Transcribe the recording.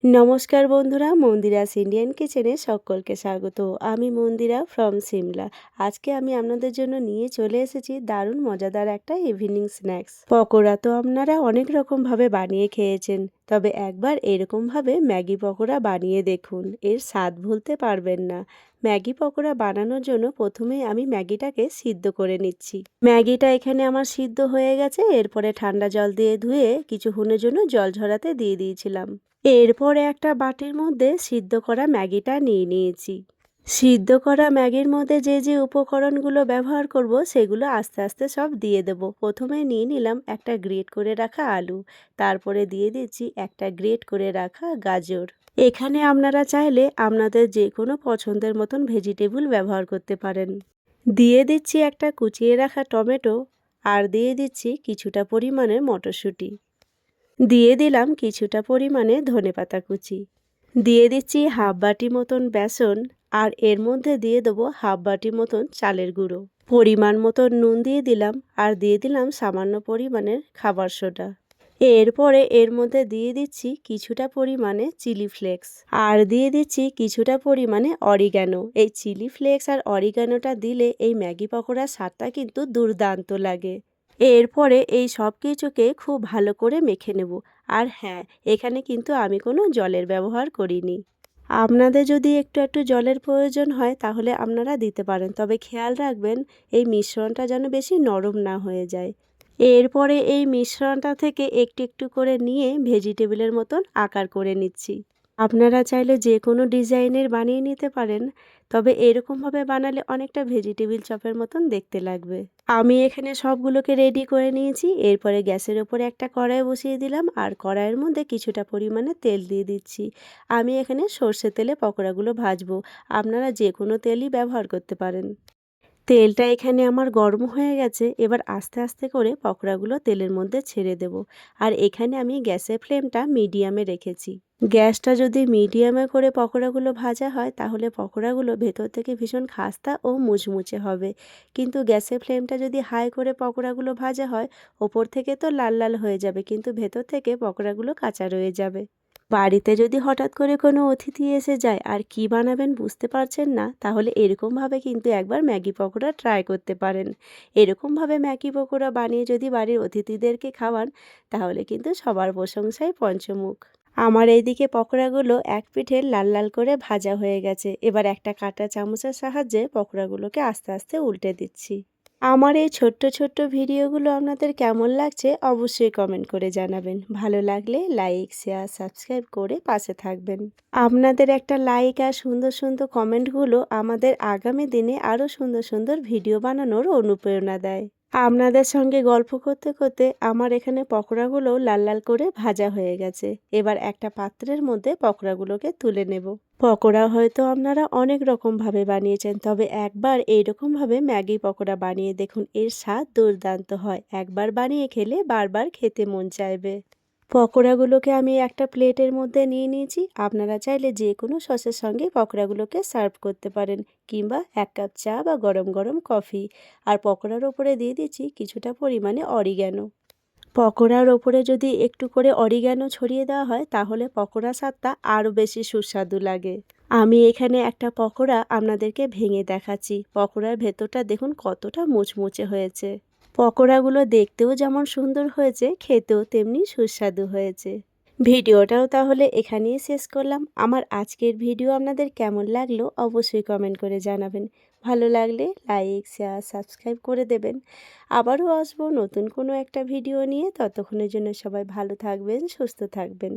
নমস্কার বন্ধুরা, মন্দিরাস ইন্ডিয়ান কিচেনে সকলকে স্বাগত। আমি মন্দিরা ফ্রম সিমলা। আজকে আমি আপনাদের জন্য নিয়ে চলে এসেছি দারুণ মজাদার একটা ইভিনিং স্ন্যাক্স। পকোড়া তো আপনারা অনেক রকমভাবে বানিয়ে খেয়েছেন, তবে একবার এরকমভাবে ম্যাগি পকোড়া বানিয়ে দেখুন, এর স্বাদ ভুলতে পারবেন না। ম্যাগি পকোড়া বানানোর জন্য প্রথমেই আমি ম্যাগিটাকে সিদ্ধ করে নিচ্ছি। ম্যাগিটা এখানে আমার সিদ্ধ হয়ে গেছে। এরপরে ঠান্ডা জল দিয়ে ধুয়ে কিছুক্ষণের জন্য জল ঝরাতে দিয়ে দিয়েছিলাম। এরপরে একটা বাটির মধ্যে সিদ্ধ করা ম্যাগিটা নিয়ে নিয়েছি। সিদ্ধ করা ম্যাগির মধ্যে যে যে উপকরণগুলো ব্যবহার করব সেগুলো আস্তে আস্তে সব দিয়ে দেব। প্রথমে নিয়ে নিলাম একটা গ্রেট করে রাখা আলু, তারপরে দিয়ে দিচ্ছি একটা গ্রেট করে রাখা গাজর। এখানে আপনারা চাইলে আপনাদের যে কোনো পছন্দের মতন ভেজিটেবল ব্যবহার করতে পারেন। দিয়ে দিচ্ছি একটা কুচিয়ে রাখা টমেটো, আর দিয়ে দিচ্ছি কিছুটা পরিমাণে মটরশুঁটি। দিয়ে দিলাম কিছুটা পরিমাণে ধনেপাতা কুচি। দিয়ে দিচ্ছি হাফ বাটি মতন বেসন, আর এর মধ্যে দিয়ে দেবো হাফ বাটি মতন চালের গুঁড়ো। পরিমাণ মতন নুন দিয়ে দিলাম, আর দিয়ে দিলাম সামান্য পরিমাণের খাবার সোডা। এরপরে এর মধ্যে দিয়ে দিচ্ছি কিছুটা পরিমাণে চিলি ফ্লেক্স, আর দিয়ে দিচ্ছি কিছুটা পরিমাণে অরিগ্যানো। এই চিলি ফ্লেক্স আর অরিগ্যানোটা দিলে এই ম্যাগি পকোড়ার স্বাদটা কিন্তু দুর্দান্ত লাগে। এরপরে এই সব কিছুকে খুব ভালো করে মেখে নেব। আর হ্যাঁ, এখানে কিন্তু আমি কোনো জলের ব্যবহার করিনি। আপনাদের যদি একটু একটু জলের প্রয়োজন হয় তাহলে আপনারা দিতে পারেন, তবে খেয়াল রাখবেন এই মিশ্রণটা যেন বেশি নরম না হয়ে যায়। এরপরে এই মিশ্রণটা থেকে একটু একটু করে নিয়ে ভেজিটেবলের মতন আকার করে নিচ্ছি। আপনারা চাইলে যে কোনো ডিজাইনের বানিয়ে নিতে পারেন, তবে এরকমভাবে বানালে অনেকটা ভেজিটেবল চপের মতন দেখতে লাগবে। আমি এখানে সবগুলোকে রেডি করে নিয়েছি। এরপরে গ্যাসের ওপরে একটা কড়াই বসিয়ে দিলাম, আর কড়াইয়ের মধ্যে কিছুটা পরিমাণে তেল দিয়ে দিচ্ছি। আমি এখানে সর্ষে তেলে পকোড়াগুলো ভাজবো, আপনারা যে কোনো তেলই ব্যবহার করতে পারেন। তেলটা এখানে আমার গরম হয়ে গেছে। এবার আস্তে আস্তে করে পকোড়াগুলো তেলের মধ্যে ছেড়ে দেব। আর এখানে আমি গ্যাসের ফ্লেমটা মিডিয়ামে রেখেছি। গ্যাসটা যদি মিডিয়ামে করে পকোড়াগুলো ভাজা হয় তাহলে পকোড়াগুলো ভেতর থেকে ভীষণ খাস্তা ও মুচমুচে হবে। কিন্তু গ্যাসের ফ্লেমটা যদি হাই করে পকোড়াগুলো ভাজা হয়, ওপর থেকে তো লাল লাল হয়ে যাবে, কিন্তু ভেতর থেকে পকোড়াগুলো কাঁচা রয়ে যাবে। বাড়িতে যদি হঠাৎ করে কোনো অতিথি এসে যায় আর কি বানাবেন বুঝতে পারছেন না, তাহলে এরকমভাবে কিন্তু একবার ম্যাগি পকোড়া ট্রাই করতে পারেন। এরকমভাবে ম্যাগি পকোড়া বানিয়ে যদি বাড়ির অতিথিদেরকে খাওয়ান তাহলে কিন্তু সবার প্রশংসায় পঞ্চমুখ। আমার এইদিকে পকোড়াগুলো এক পিঠে লাল লাল করে ভাজা হয়ে গেছে। এবার একটা কাঁটা চামচের সাহায্যে পকোড়াগুলোকে আস্তে আস্তে উল্টে দিচ্ছি। আমার এই ছোট্ট ছোট্ট ভিডিওগুলো আপনাদের কেমন লাগছে অবশ্যই কমেন্ট করে জানাবেন। ভালো লাগলে লাইক, শেয়ার, সাবস্ক্রাইব করে পাশে থাকবেন। আপনাদের একটা লাইক আর সুন্দর সুন্দর কমেন্টগুলো আমাদের আগামী দিনে আরও সুন্দর সুন্দর ভিডিও বানানোর অনুপ্রেরণা দেয়। আপনাদের সঙ্গে গল্প করতে করতে আমার এখানে পকোড়াগুলো লাল লাল করে ভাজা হয়ে গেছে। এবার একটা পাত্রের মধ্যে পকোড়াগুলোকে তুলে নেব। পকোড়া হয়তো আপনারা অনেক রকমভাবে বানিয়েছেন, তবে একবার এইরকমভাবে ম্যাগি পকোড়া বানিয়ে দেখুন, এর স্বাদ দুর্দান্ত হয়। একবার বানিয়ে খেলে বারবার খেতে মন চাইবে। পকোড়াগুলোকে আমি একটা প্লেটের মধ্যে নিয়ে নিয়েছি। আপনারা চাইলে যে কোনো সসের সঙ্গে পকোড়াগুলোকে সার্ভ করতে পারেন, কিংবা এক কাপ চা বা গরম গরম কফি। আর পকোড়ার ওপরে দিয়ে দিচ্ছি কিছুটা পরিমাণে অরিগ্যানো। পকোড়ার ওপরে যদি একটু করে অরিগ্যানো ছড়িয়ে দেওয়া হয় তাহলে পকোড়া স্বাদটা আরও বেশি সুস্বাদু লাগে। আমি এখানে একটা পকোড়া আপনাদেরকে ভেঙে দেখাচ্ছি। পকোড়ার ভেতরটা দেখুন কতটা মুচমুচে হয়েছে। পকোড়াগুলো দেখতেও যেমন সুন্দর হয়েছে, খেতেও তেমনি সুস্বাদু হয়েছে। ভিডিওটাও তাহলে এখানেই শেষ করলাম। আমার আজকের ভিডিও আপনাদের কেমন লাগলো অবশ্যই কমেন্ট করে জানাবেন। ভালো লাগলে লাইক, শেয়ার, সাবস্ক্রাইব করে দেবেন। আবারও আসবো নতুন কোনো একটা ভিডিও নিয়ে। ততক্ষণের জন্য সবাই ভালো থাকবেন, সুস্থ থাকবেন।